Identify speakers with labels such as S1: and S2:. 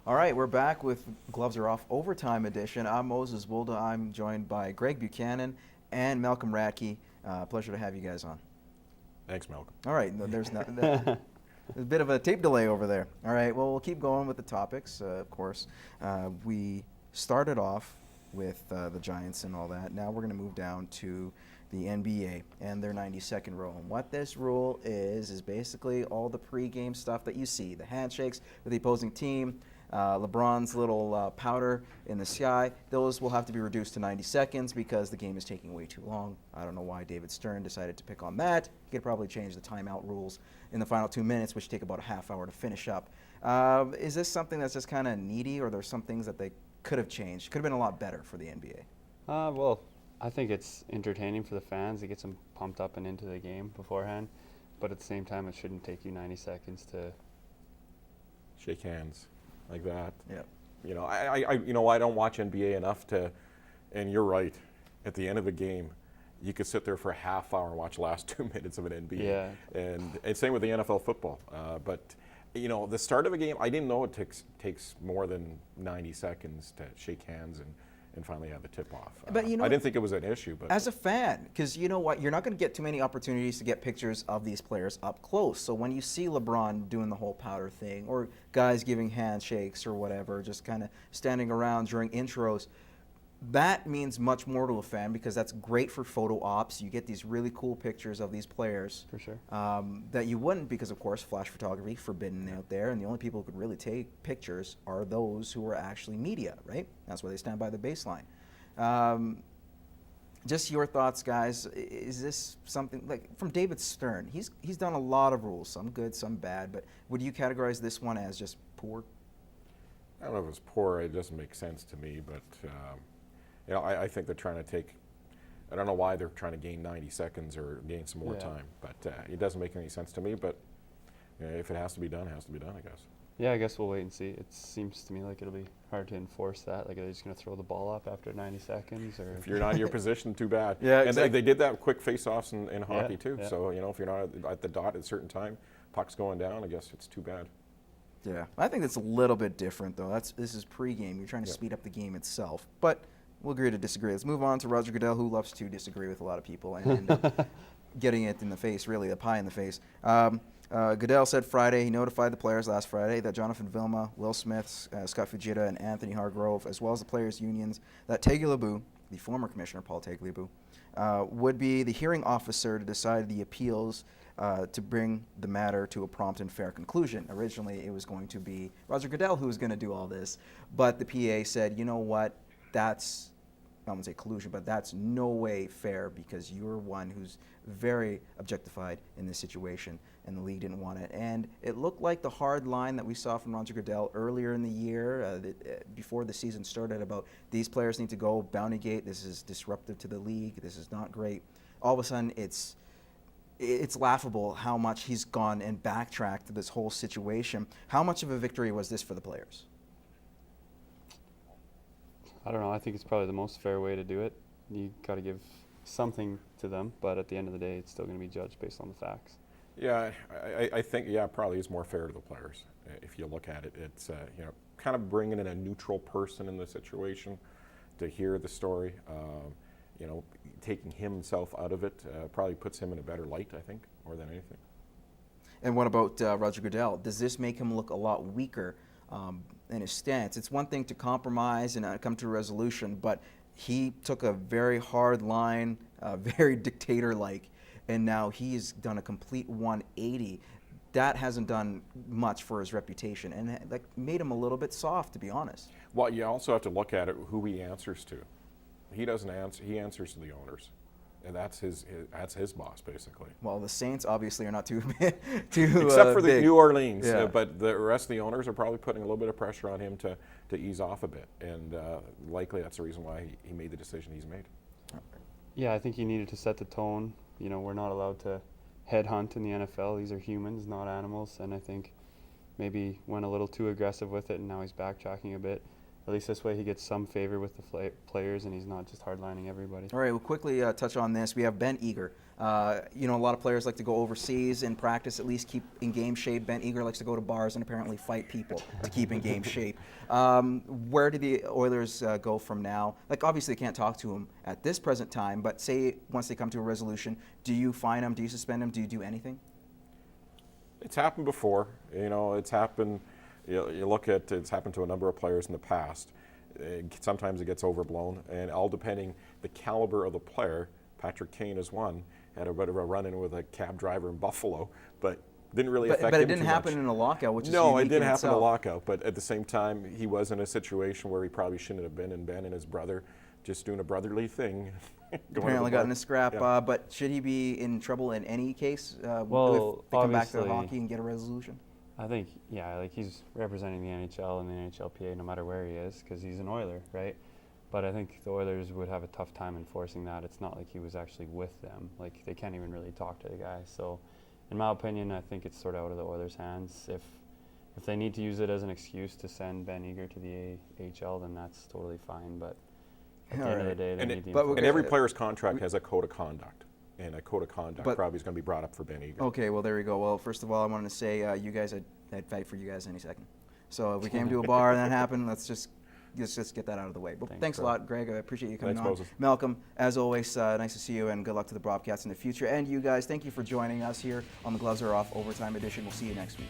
S1: All right, we're back with Gloves Are Off Overtime Edition. I'm Moses Wolda. I'm joined by Greg Buchanan and Malcolm Radke. Pleasure to have you guys on.
S2: Thanks, Malcolm.
S1: All right, there's a bit of a tape delay over there. All right, well, we'll keep going with the topics, of course. We started off with the Giants and all that. Now we're going to move down to the NBA and their 90-second rule. And what this rule is basically all the pregame stuff that you see, the handshakes with the opposing team, LeBron's little powder in the sky, those will have to be reduced to 90 seconds because the game is taking way too long. I don't know why David Stern decided to pick on that. He could probably change the timeout rules in the final 2 minutes, which take about a half hour to finish up. Is this something that's just kind of needy, or there's some things that they could have changed? Could have been a lot better for the NBA.
S3: Well, I think it's entertaining for the fans. It gets them pumped up and into the game beforehand. But at the same time, it shouldn't take you 90 seconds to
S2: Shake hands like that.
S1: Yeah.
S2: You know, I don't watch NBA enough to, and you're right. At the end of the game, you could sit there for a half hour and watch the last 2 minutes of an NBA.
S3: Yeah.
S2: And same with the NFL football. But you know, the start of a game, I didn't know it takes more than 90 seconds to shake hands and finally have the tip-off.
S1: But you know,
S2: I didn't think it was an issue. But
S1: as a fan, because you know what, you're not going to get too many opportunities to get pictures of these players up close. So when you see LeBron doing the whole powder thing, or guys giving handshakes or whatever, just kind of standing around during intros, that means much more to a fan because that's great for photo ops. You get these really cool pictures of these players.
S3: For sure.
S1: That you wouldn't because, of course, flash photography forbidden out there, and the only people who could really take pictures are those who are actually media, right? That's why they stand by the baseline. Just your thoughts, guys. Is this something like from David Stern? He's done a lot of rules, some good, some bad, but would you categorize this one as just poor?
S2: I don't know if it's poor. It doesn't make sense to me, but you know, I think they're trying to take. I don't know why they're trying to gain 90 seconds or gain some more time, but it doesn't make any sense to me. But you know, if it has to be done, it has to be done, I guess.
S3: Yeah, I guess we'll wait and see. It seems to me like it'll be hard to enforce that. Like, are they just going to throw the ball up after 90 seconds? Or
S2: If you're not in your position, too bad.
S1: Yeah,
S2: and
S1: exactly.
S2: they did that with quick face-offs in hockey too.
S3: Yeah.
S2: So you know, if you're not at the dot at a certain time, puck's going down. I guess it's too bad.
S1: Yeah, I think it's a little bit different though. This is pregame. You're trying to speed up the game itself, but we'll agree to disagree. Let's move on to Roger Goodell, who loves to disagree with a lot of people and end up getting it in the face, really, the pie in the face. Goodell said Friday he notified the players last Friday that Jonathan Vilma, Will Smith, Scott Fujita, and Anthony Hargrove, as well as the players' unions, that Tagliabue, the former commissioner Paul Tagliabue, would be the hearing officer to decide the appeals to bring the matter to a prompt and fair conclusion. Originally, it was going to be Roger Goodell who was going to do all this, but the PA said, you know what, that's, I won't say collusion, but that's no way fair because you're one who's very objectified in this situation, and the league didn't want it. And it looked like the hard line that we saw from Roger Goodell earlier in the year, before the season started, about these players need to go, Bountygate, this is disruptive to the league, this is not great. All of a sudden, it's laughable how much he's gone and backtracked to this whole situation. How much of a victory was this for the players?
S3: I don't know. I think it's probably the most fair way to do it. You got to give something to them, but at the end of the day, it's still going to be judged based on the facts.
S2: Yeah, I think probably is more fair to the players. If you look at it, it's you know, kind of bringing in a neutral person in the situation to hear the story. You know, taking himself out of it probably puts him in a better light, I think, more than anything.
S1: And what about Roger Goodell? Does this make him look a lot weaker in his stance? It's one thing to compromise and come to a resolution, but he took a very hard line, very dictator-like, and now he's done a complete 180. That hasn't done much for his reputation, and that made him a little bit soft, to be honest.
S2: Well, you also have to look at it who he answers to. He doesn't answer. He answers to the owners, and that's his boss basically.
S1: Well, the Saints obviously are not too
S2: except for the
S1: big.
S2: New Orleans,
S1: Yeah.
S2: but the rest of the owners are probably putting a little bit of pressure on him to ease off a bit, and likely that's the reason why he made the decision he's made.
S3: Yeah, I think he needed to set the tone. You know, we're not allowed to headhunt in the NFL. These are humans, not animals, and I think maybe went a little too aggressive with it, and now he's backtracking a bit. At least this way he gets some favor with the players, and he's not just hardlining everybody.
S1: All right, we'll quickly touch on this. We have Ben Eager, You know, a lot of players like to go overseas and practice, at least keep in game shape. Ben Eager likes to go to bars and apparently fight people to keep in game shape. Where do the Oilers go from now? Like, obviously, they can't talk to him at this present time, but say once they come to a resolution, do you fine him? Do you suspend him? Do you do anything?
S2: It's happened before. You know, it's happened. You look at it's happened to a number of players in the past. Sometimes it gets overblown, and all depending the caliber of the player. Patrick Kane is one. Had a bit of a run-in with a cab driver in Buffalo, but didn't really affect him
S1: But it didn't
S2: too
S1: happen
S2: much.
S1: in a lockout, which is
S2: No,
S1: unique
S2: it didn't
S1: in
S2: happen in a
S1: itself.
S2: lockout. But at the same time, he was in a situation where he probably shouldn't have been, and Ben and his brother just doing a brotherly thing.
S1: Apparently got in a scrap,
S2: Yeah.
S1: but should he be in trouble in any case
S3: Well,
S1: if they come back to
S3: obviously-
S1: hockey and get a resolution?
S3: I think, yeah, like he's representing the NHL and the NHLPA no matter where he is because he's an Oiler, right? But I think the Oilers would have a tough time enforcing that. It's not like he was actually with them. Like, they can't even really talk to the guy. So, in my opinion, I think it's sort of out of the Oilers' hands. If they need to use it as an excuse to send Ben Eager to the AHL, then that's totally fine. But at the end of the
S1: Alright.
S3: day, they
S2: And,
S3: need the
S1: but we're
S2: and
S3: enforcement.
S2: every player's contract has a code of conduct, and a code of conduct
S1: But-
S2: probably is going to be brought up for Ben Eager.
S1: Okay, well, there we go. Well, first of all, I wanted to say you guys, I'd fight for you guys any second. So if we came to a bar and that happened, let's just get that out of the way. But thanks a
S3: bro.
S1: lot, Greg. I appreciate you coming
S2: Thanks,
S1: on.
S2: Moses.
S1: Malcolm, as always, nice to see you, and good luck to the Bobcats in the future. And you guys, thank you for joining us here on the Gloves Are Off Overtime Edition. We'll see you next week.